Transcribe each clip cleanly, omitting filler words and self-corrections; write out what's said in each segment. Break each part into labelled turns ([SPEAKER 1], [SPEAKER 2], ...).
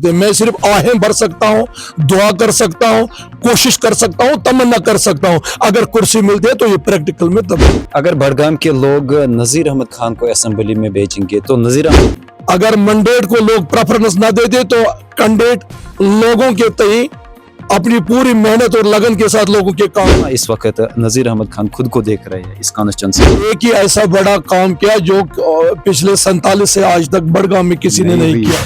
[SPEAKER 1] मैं सिर्फ आहें भर सकता हूँ, दुआ कर सकता हूँ, कोशिश कर सकता हूँ, तमन्ना कर सकता हूँ। अगर कुर्सी मिलती है तो ये प्रैक्टिकल में तब।
[SPEAKER 2] अगर बड़गाम के लोग नज़ीर अहमद खान को असेंबली में भेजेंगे तो नज़ीर अहमद,
[SPEAKER 1] अगर मंडेट को लोग प्रेफरेंस ना देते तो कैंडिडेट लोगों के तई अपनी पूरी मेहनत और लगन के साथ लोगों के काम।
[SPEAKER 2] इस वक्त नज़ीर अहमद खान खुद को देख रहे हैं इस कॉन्स्टिट्यूंसी में।
[SPEAKER 1] एक ही ऐसा बड़ा काम किया जो पिछले 47 से आज तक बड़गाम में किसी ने नहीं किया।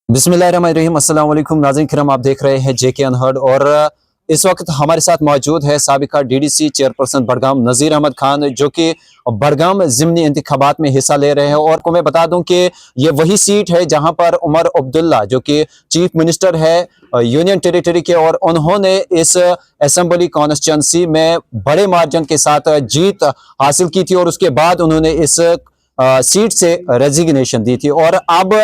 [SPEAKER 2] बिस्मिल्लाहिर्रहमानिर्रहीम, अस्सलाम वालेकुम नाज़रीन किराम, आप देख रहे हैं जेके अनहर्ड। और इस वक्त हमारे साथ मौजूद है साबिका डीडीसी चेयरपर्सन बड़गाम नज़ीर अहमद खान, जो कि बड़गाम ज़िमनी इंतखाबात में हिस्सा ले रहे हैं। और को मैं बता दूं कि ये वही सीट है जहां पर उमर अब्दुल्ला, जो कि चीफ मिनिस्टर है यूनियन टेरिटरी के, और उन्होंने इस असेंबली कॉन्स्टिट्यूंसी में बड़े मार्जिन के साथ जीत हासिल की थी और उसके बाद उन्होंने इस सीट से रेजिग्नेशन दी थी। और अब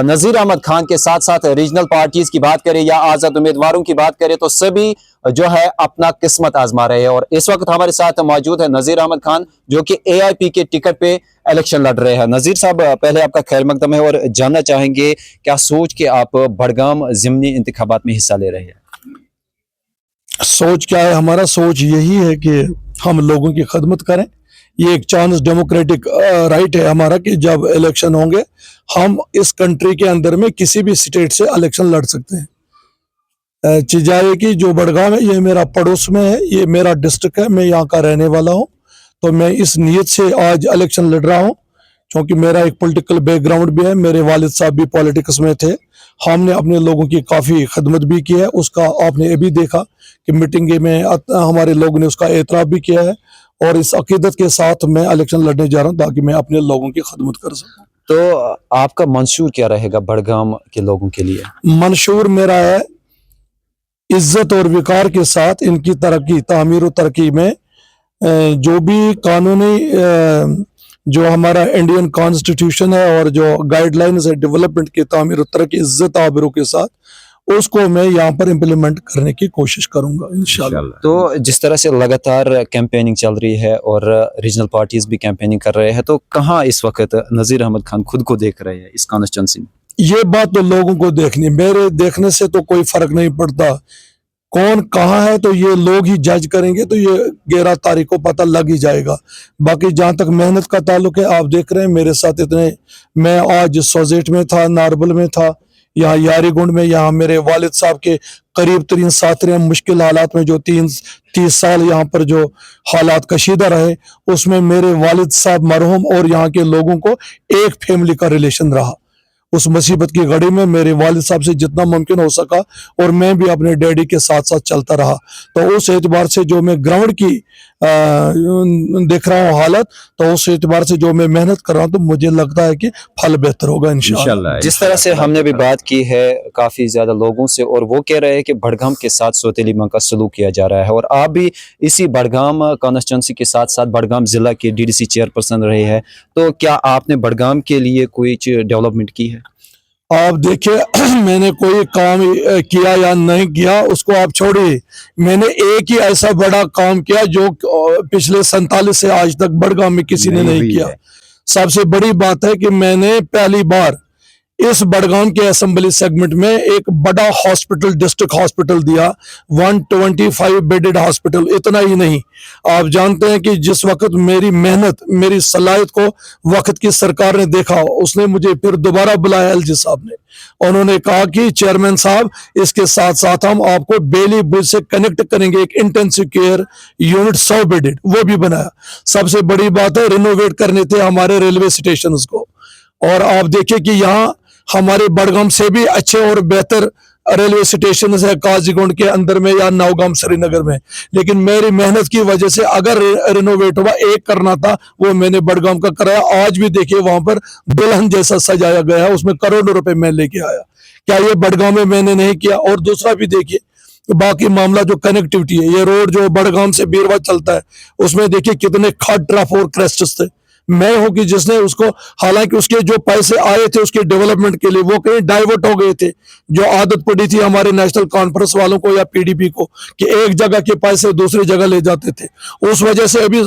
[SPEAKER 2] नज़ीर अहमद खान के साथ साथ रीजनल पार्टीज की बात करें या आज़ाद उम्मीदवारों की बात करें तो सभी जो है अपना किस्मत आजमा रहे हैं। और इस वक्त हमारे साथ मौजूद है नज़ीर अहमद खान, जो कि AIP के टिकट पे इलेक्शन लड़ रहे हैं। नज़ीर साहब, पहले आपका खैर मकदम है और जानना चाहेंगे क्या सोच के आप बड़गाम ज़िमनी इंतखाबात में हिस्सा ले रहे हैं?
[SPEAKER 1] सोच क्या है हमारा? सोच यही है कि हम लोगों की खदमत करें। ये एक चांस डेमोक्रेटिक राइट है हमारा कि जब इलेक्शन होंगे हम इस कंट्री के अंदर में किसी भी स्टेट से इलेक्शन लड़ सकते हैं। चिजाए की जो बड़गाम है ये मेरा पड़ोस में है, ये मेरा डिस्ट्रिक्ट है, मैं यहाँ का रहने वाला हूँ। तो मैं इस नीयत से आज इलेक्शन लड़ रहा हूँ क्योंकि मेरा एक पॉलिटिकल बैकग्राउंड भी है। मेरे वालिद साहब भी पॉलिटिक्स में थे, हमने अपने लोगों की काफ़ी खदमत भी की है। उसका आपने ये भी देखा कि मीटिंग में हमारे लोगों ने उसका एतराफ़ भी किया है। और इस अकीदत के साथ मैं इलेक्शन लड़ने जा रहा हूँ ताकि मैं अपने लोगों की खदमत कर सकूँ।
[SPEAKER 2] तो आपका मंशूर क्या रहेगा बड़गाम के लोगों के लिए?
[SPEAKER 1] मंशूर मेरा है इज्जत और विकार के साथ इनकी तरक्की, तामीर और तरक्की में जो भी कानूनी जो हमारा इंडियन कॉन्स्टिट्यूशन है और जो गाइडलाइंस है डेवलपमेंट की तामीर और तरक्की इज्जत आबरू के साथ, उसको मैं यहाँ पर इम्प्लीमेंट करने की कोशिश करूंगा इंशाल्लाह।
[SPEAKER 2] तो जिस तरह से लगातार कैंपेनिंग चल रही है और रीजनल पार्टीज भी कैंपेनिंग कर रहे हैं, तो कहाँ इस वक्त नज़ीर अहमद खान खुद को देख रहे हैं इस कॉन्स्टिट्यूंसी में?
[SPEAKER 1] ये बात तो लोगों को देखनी, मेरे देखने से तो कोई फर्क नहीं पड़ता कौन कहाँ है, तो ये लोग ही जज करेंगे। तो ये 11 तारीख को पता लग ही जाएगा। बाकी जहाँ तक मेहनत का ताल्लुक है, आप देख रहे हैं मेरे साथ इतने, मैं आज सोजेट में था, नारबल में था, यहाँ यारीगुंड में, यहाँ मेरे वालिद साहब के करीब तरीन साथ रहे मुश्किल हालात में, जो 30 साल यहाँ पर जो हालात कशीदा रहे, उसमें मेरे वालिद साहब मरहूम और यहाँ के लोगों को एक फैमिली का रिलेशन रहा। उस मुसीबत की घड़ी में मेरे वालिद साहब से जितना मुमकिन हो सका और मैं भी अपने डैडी के साथ साथ चलता रहा। तो उस एतबार से जो मैं ग्राउंड की देख रहा हूँ हालत, तो उस एतबार से जो मैं मेहनत कर रहा हूँ तो मुझे लगता है कि फल बेहतर होगा इंशाअल्लाह।
[SPEAKER 2] जिस तरह से हमने भी बात की है काफ़ी ज़्यादा लोगों से, और वो कह रहे हैं कि बड़गाम के साथ सौतेली मां का सलूक किया जा रहा है। और आप भी इसी बड़गाम कॉन्स्टिट्यूंसी के साथ साथ बड़गाम ज़िला के DDC चेयरपर्सन रहे हैं, तो क्या आपने बड़गाम के लिए कोई डेवलपमेंट की है?
[SPEAKER 1] आप देखिए मैंने कोई काम किया या नहीं किया उसको आप छोड़िए, मैंने एक ही ऐसा बड़ा काम किया जो पिछले 47 से आज तक बड़गाम में किसी ने नहीं किया। सबसे बड़ी बात है कि मैंने पहली बार इस बड़गाम के असेंबली सेगमेंट में एक बड़ा हॉस्पिटल, डिस्ट्रिक्ट हॉस्पिटल दिया, 125 बेडेड हॉस्पिटल। इतना ही नहीं, आप जानते हैं कि जिस वक्त मेरी मेहनत, मेरी सलाहियत को वक्त की सरकार ने देखा, उसने मुझे फिर दोबारा बुलाया LG साहब ने। उन्होंने कहा कि चेयरमैन साहब, इसके साथ साथ हम आपको बेली बुज से कनेक्ट करेंगे, एक इंटेंसिव केयर यूनिट 100 बेडेड, वो भी बनाया। सबसे बड़ी बात है रिनोवेट करने थे हमारे रेलवे स्टेशन को। और आप देखिए कि यहाँ हमारे बड़गाम से भी अच्छे और बेहतर रेलवे स्टेशन है काजीगुंड के अंदर में या नौगाम श्रीनगर में। लेकिन मेरी मेहनत की वजह से अगर रिनोवेट हुआ, एक करना था वो मैंने बड़गाम का कराया। आज भी देखिए वहां पर दुल्हन जैसा सजाया गया है, उसमें करोड़ों रुपए मैं लेके आया। क्या ये बड़गाम में मैंने नहीं किया? और दूसरा भी देखिए बाकी मामला जो कनेक्टिविटी है, ये रोड जो बड़गाम से बीरवा चलता है, उसमें देखिए कितने खाद ट्रफ और क्रेस्ट्स थे। मैं हूं कि जिसने उसको, हालांकि उसके जो पैसे आए थे उसके डेवलपमेंट के लिए वो कहीं डाइवर्ट हो गए थे। जो आदत पड़ी थी हमारे नेशनल कॉन्फ्रेंस वालों को या पीडीपी को कि एक जगह के पैसे दूसरी जगह ले जाते थे, उस वजह से अभी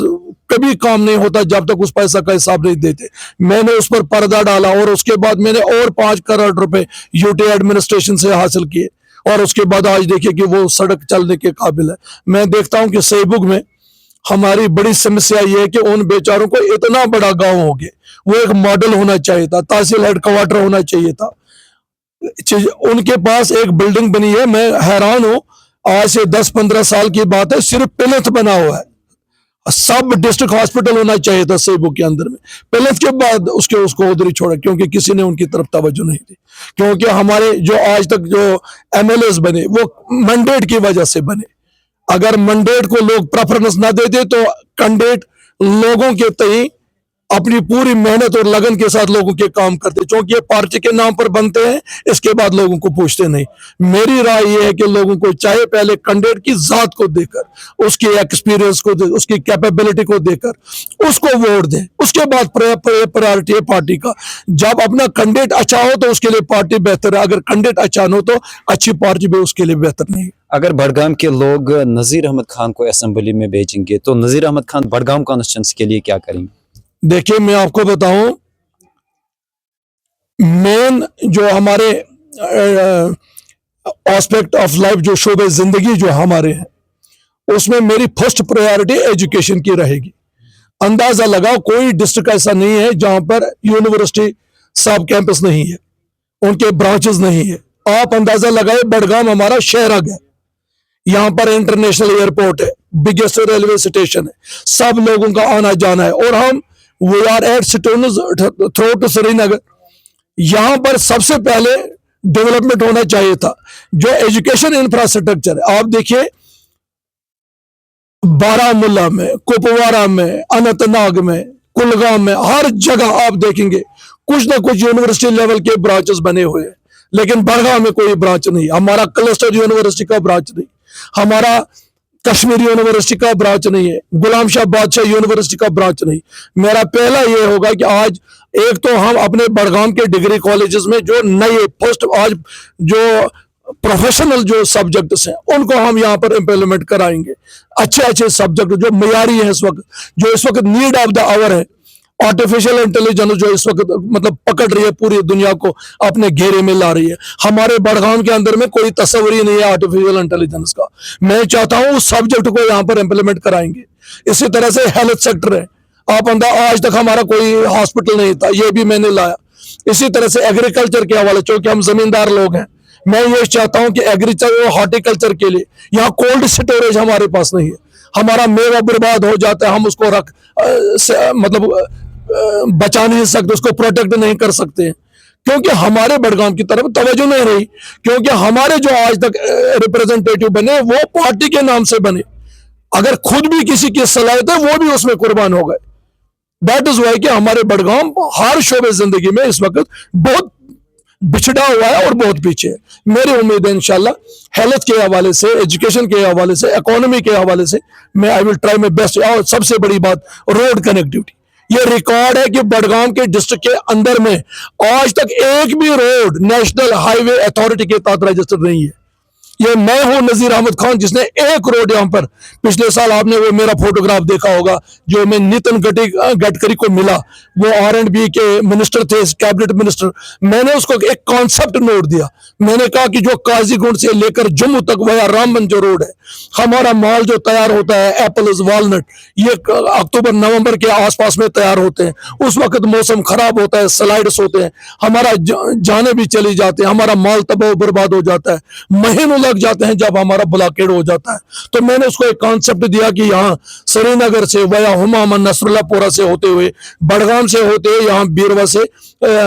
[SPEAKER 1] कभी काम नहीं होता जब तक उस पैसा का हिसाब नहीं देते। मैंने उस पर पर्दा डाला और उसके बाद मैंने और 5 करोड़ रुपए यूटी एडमिनिस्ट्रेशन से हासिल किए, और उसके बाद आज देखिए कि वो सड़क चलने के काबिल है। मैं देखता हूं कि सेबुग में हमारी बड़ी समस्या ये है कि उन बेचारों को इतना बड़ा गांव हो गया, वो एक मॉडल होना चाहिए था, तहसील हेडक्वार्टर होना चाहिए था। उनके पास एक बिल्डिंग बनी है, मैं हैरान हूं, आज से 10-15 साल की बात है, सिर्फ प्लिंथ बना हुआ है। सब डिस्ट्रिक्ट हॉस्पिटल होना चाहिए था सेबुग के अंदर में, प्लिंथ के बाद उसको उधर ही छोड़ा, क्योंकि किसी ने उनकी तरफ तवज्जो नहीं दी। क्योंकि हमारे जो आज तक जो एमएलएस बने वो मैंडेट की वजह से बने। अगर मैंडेट को लोग प्रेफरेंस ना देते तो कैंडिडेट लोगों के तय अपनी पूरी मेहनत और लगन के साथ लोगों के काम करते, क्योंकि ये पार्टी के नाम पर बनते हैं, इसके बाद लोगों को पूछते नहीं। मेरी राय ये है कि लोगों को चाहे पहले कैंडिडेट की जात को देकर, उसके एक्सपीरियंस को दे, उसकी कैपेबिलिटी को देकर उसको वोट दें, उसके बाद प्रायोरिटी है पार्टी का। जब अपना कैंडिडेट अच्छा हो तो उसके लिए पार्टी बेहतर है, अगर कैंडिडेट अच्छा न हो तो अच्छी पार्टी भी उसके लिए बेहतर नहीं है।
[SPEAKER 2] अगर बड़गाम के लोग नज़ीर अहमद खान को असेंबली में भेजेंगे तो नज़ीर अहमद खान बड़गाम कॉन्स्टिट्यूंसी के लिए क्या करेंगे?
[SPEAKER 1] देखिए, मैं आपको बताऊं, मेन जो हमारे एस्पेक्ट ऑफ लाइफ, जो शोबे जिंदगी जो हमारे हैं, उसमें मेरी फर्स्ट प्रायोरिटी एजुकेशन की रहेगी। अंदाजा लगाओ, कोई डिस्ट्रिक्ट ऐसा नहीं है जहां पर यूनिवर्सिटी सब कैंपस नहीं है, उनके ब्रांचेस नहीं है। आप अंदाजा लगाए, बड़गाम हमारा शहरग है, यहाँ पर इंटरनेशनल एयरपोर्ट है, बिगेस्ट रेलवे स्टेशन है, सब लोगों का आना जाना है, और हम we are at stones throw to Srinagar. यहां पर सबसे पहले डेवलपमेंट होना चाहिए था जो एजुकेशन इंफ्रास्ट्रक्चर है। आप देखिए, बारामूला में, कुपवारा में, अनंतनाग में, कुलगाम में, हर जगह आप देखेंगे कुछ ना कुछ यूनिवर्सिटी लेवल के ब्रांचेस बने हुए हैं, लेकिन बड़गाम में कोई ब्रांच नहीं। हमारा क्लस्टर यूनिवर्सिटी का ब्रांच नहीं, हमारा कश्मीर यूनिवर्सिटी का ब्रांच नहीं है, गुलाम शाह बादशाह यूनिवर्सिटी का ब्रांच नहीं। मेरा पहला ये होगा कि आज एक तो हम अपने बड़गाम के डिग्री कॉलेजेस में जो नए पोस्ट, आज जो प्रोफेशनल जो सब्जेक्ट्स हैं उनको हम यहाँ पर इम्प्लीमेंट कराएंगे। अच्छे अच्छे सब्जेक्ट जो मयारी है, जो इस वक्त नीड ऑफ द आवर है, आर्टिफिशियल इंटेलिजेंस जो इस वक्त मतलब पकड़ रही है, पूरी दुनिया को अपने घेरे में ला रही है। हमारे बड़गाम के अंदर में कोई तस्वीर ही नहीं है आर्टिफिशियल इंटेलिजेंस का। मैं चाहता हूं उस सब्जेक्ट को यहाँ पर इंप्लीमेंट कराएंगे। इसी तरह से हेल्थ सेक्टर है, आप आज तक हमारा कोई हॉस्पिटल नहीं था, ये भी मैंने लाया। इसी तरह से एग्रीकल्चर के हवाले, चूंकि हम जमींदार लोग हैं, मैं ये चाहता हूं कि एग्रीकल्चर और हॉर्टिकल्चर के लिए यहाँ कोल्ड स्टोरेज हमारे पास नहीं है। हमारा मेवा बर्बाद हो जाता है, हम उसको मतलब बचा नहीं सकते, उसको प्रोटेक्ट नहीं कर सकते हैं, क्योंकि हमारे बड़गाम की तरफ तवज्जो नहीं रही। क्योंकि हमारे जो आज तक रिप्रेजेंटेटिव बने वो पार्टी के नाम से बने, अगर खुद भी किसी की सलाहियत है वो भी उसमें कुर्बान हो गए। दैट इज वाई कि हमारे बड़गाम हर शोबे जिंदगी में इस वक्त बहुत बिछड़ा हुआ है और बहुत पीछे है। मेरी उम्मीद है इंशाल्लाह हेल्थ के हवाले से, एजुकेशन के हवाले से, इकोनॉमी के हवाले से मैं I will try my best. और सबसे बड़ी बात, रोड कनेक्टिविटी। ये रिकॉर्ड है कि बड़गाम के डिस्ट्रिक्ट के अंदर में आज तक एक भी रोड नेशनल हाईवे अथॉरिटी के तहत रजिस्टर्ड नहीं है। ये मैं हूं नजीर अहमद खान, जिसने एक रोड यहाँ पर, पिछले साल आपने वो मेरा फोटोग्राफ देखा होगा जो मैं नितिन गडकरी को मिला, वो R&B के मिनिस्टर थे, कैबिनेट मिनिस्टर। मैंने उसको एक कॉन्सेप्ट नोट दिया, मैंने कहा कि जो काजीगुंड से लेकर जम्मू तक वह रामबन जो रोड है, हमारा माल जो तैयार होता है, एप्पल्स, वालनट, ये अक्टूबर नवंबर के आसपास में तैयार होते हैं। उस वक्त मौसम खराब होता है, स्लाइड्स होते हैं, हमारा जाने भी चली जाते हैं, हमारा माल तबाह बर्बाद हो जाता है, महीनों लग जाते हैं जब हमारा ब्लॉकेड हो जाता है। तो मैंने उसको एक कॉन्सेप्ट दिया कि यहाँ श्रीनगर से वया हुमामा नसरुल्लाहपुरा से होते हुए, बड़गाम से होते हुए, यहाँ बीरवा से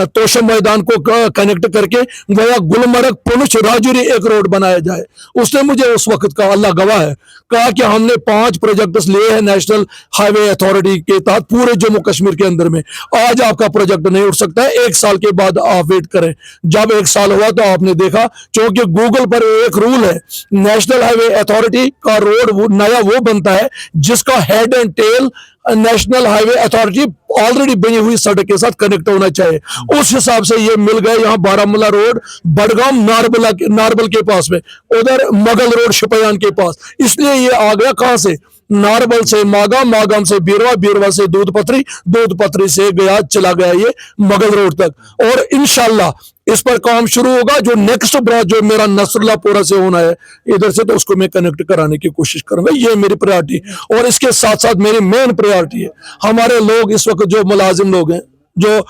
[SPEAKER 1] तोशम मैदान को कनेक्ट करके वया गुलमर्ग, पुंछ, राजौरी एक रोड बनाया जाए। उसने मुझे उस वक्त का, अल्लाह गवाह है, कहा कि हमने 5 प्रोजेक्ट्स लिए हैं नेशनल हाईवे अथॉरिटी के तहत पूरे जम्मू कश्मीर के अंदर में। आज आपका प्रोजेक्ट नहीं उठ सकता है, 1 साल के बाद आप वेट करें। जब 1 साल हुआ तो आपने देखा, क्योंकि गूगल पर एक रूल है, नेशनल हाईवे अथॉरिटी का रोड नया वो बनता है जिसका head and tail national highway authority already बनी हुई सड़क के साथ कनेक्ट होना चाहिए। उस हिसाब से ये मिल गए यहाँ बारामूला रोड बड़गाम नारबल के पास में, उधर मुगल रोड शोपियान के पास, इसलिए ये आ गया कहाँ से, नारबल से मागाम, मागाम से बीरवा, बीरवा से दूध पथरी, दूध पथरी से गया चला गया ये मुगल रोड तक। और इंशाल्लाह इस पर काम शुरू होगा। जो नेक्स्ट ब्रांच जो मेरा नसरुल्लाहपुरा से होना है इधर से, तो उसको मैं कनेक्ट कराने की कोशिश करूंगा। ये मेरी प्रायोरिटी, और इसके साथ साथ मेरी मेन प्रायोरिटी है हमारे लोग इस वक्त जो मुलाजिम लोग हैं, जो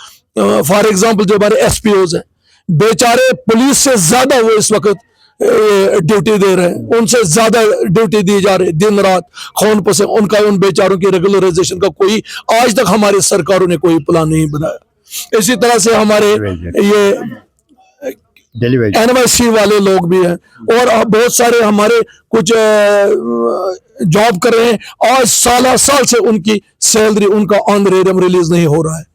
[SPEAKER 1] फॉर एग्जांपल जो हमारे एसपीओज हैं, बेचारे पुलिस से ज्यादा वो इस वक्त ड्यूटी दे रहे हैं, उनसे ज्यादा ड्यूटी दी जा रही है, दिन रात खून पसीना उनका, उन बेचारों की रेगुलराइजेशन का कोई आज तक हमारी सरकारों ने कोई प्लान नहीं बनाया। इसी तरह से हमारे ये NYC वाले लोग भी हैं, और बहुत सारे हमारे कुछ जॉब कर रहे हैं, आज साल से उनकी सैलरी, उनका ऑनरेरियम रिलीज नहीं हो रहा है।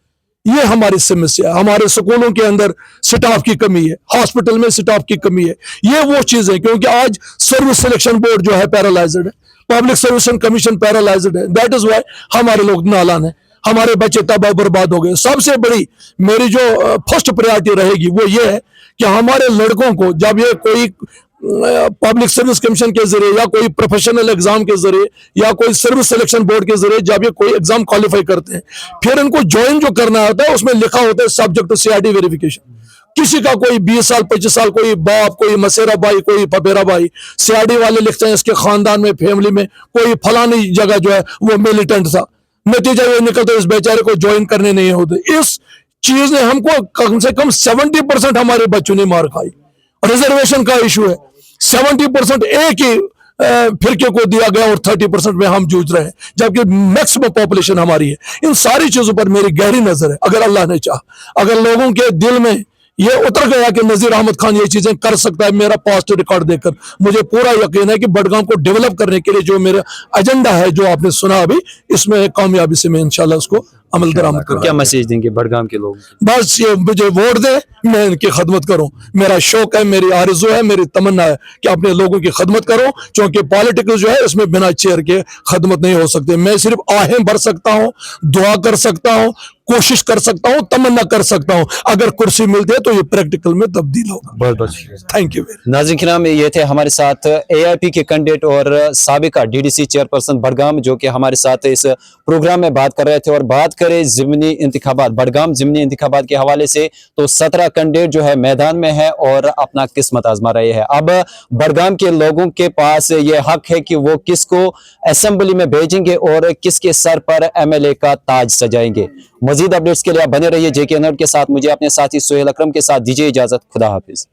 [SPEAKER 1] ये हमारी समस्या है। हमारे स्कूलों के अंदर स्टाफ की कमी है, हॉस्पिटल में स्टाफ की कमी है। ये वो चीज है, क्योंकि आज सर्विस सिलेक्शन बोर्ड जो है पैरालाइज्ड है, पब्लिक सर्विस कमीशन पैरालाइज्ड है। दैट इज वाई हमारे लोग नालान है, हमारे बच्चे तबाह बर्बाद हो गए। सबसे बड़ी मेरी जो फर्स्ट प्रायोरिटी रहेगी वो ये है कि हमारे लड़कों को जब ये कोई पब्लिक सर्विस कमीशन के जरिए या कोई प्रोफेशनल एग्जाम के जरिए या कोई सर्विस सिलेक्शन बोर्ड के जरिए जब ये कोई एग्जाम क्वालिफाई करते हैं, फिर इनको ज्वाइन जो करना होता है उसमें लिखा होता है सब्जेक्ट टू CID वेरिफिकेशन। किसी का कोई 20 साल 25 साल, कोई बाप, कोई मसेरा भाई, कोई पपेरा भाई, CID वाले लिखते हैं इसके खानदान में, फैमिली में कोई फलानी जगह जो है वो मिलिटेंट था। नतीजा ये निकलता है इस बेचारे को ज्वाइन करने नहीं होते। इस चीज ने हमको कम से कम 70% हमारे बच्चों ने मार खाई। रिजर्वेशन का इशू है, 70% एक ही फिरके को दिया गया और 30% में हम जूझ रहे हैं, जबकि मैक्सिमम पॉपुलेशन हमारी है। इन सारी चीजों पर मेरी गहरी नजर है। अगर अल्लाह ने चाहा, अगर लोगों के दिल में ये उतर गया कि नजीर अहमद खान ये चीजें कर सकता है, मेरा पास्ट रिकॉर्ड देखकर मुझे पूरा यकीन है कि बडगाम को डेवलप करने के लिए जो मेरा एजेंडा है, जो आपने सुना अभी, इसमें कामयाबी से मैं इंशाल्लाह उसको अमल दरामद करूंगा।
[SPEAKER 2] क्या मैसेज देंगे बडगाम के लोग?
[SPEAKER 1] बस ये मुझे वोट दे, मैं इनकी खदमत करूं। मेरा शौक है, मेरी आरज़ू है, मेरी तमन्ना है कि अपने लोगों की खदमत करूं, क्योंकि पॉलिटिक्स जो है इसमें बिना चेयर के खदमत नहीं हो सकती। मैं सिर्फ आहें भर सकता हूं, दुआ कर सकता हूं, कोशिश कर सकता हूं, तमन्ना कर सकता हूं। अगर कुर्सी मिलती है तो ये प्रैक्टिकल में तब्दील होगा।
[SPEAKER 2] बहुत बहुत शुक्रिया।
[SPEAKER 1] Thank you.
[SPEAKER 2] नाज़रीन किराम, ये थे हमारे साथ AIP के कैंडिडेट और साबिका DDC चेयरपर्सन बडगाम, जो कि हमारे साथ इस प्रोग्राम में बात कर रहे थे। और बात करें ज़िमनी इंतखाबात, बडगाम ज़िमनी इंतखाबात के हवाले से, तो 17 कैंडिडेट जो है मैदान में है और अपना किस्मत आजमा रहे हैं। अब बडगाम के लोगों के पास ये हक है कि वो किसको असेंबली में भेजेंगे और किसके सर पर MLA का ताज सजाएंगे। मजीद अपडेट्स के लिए आप बने रहिए JK अनहर्ड के साथ। मुझे अपने साथी सोहेल अकरम के साथ दीजिए इजाजत। खुदा हाफिज।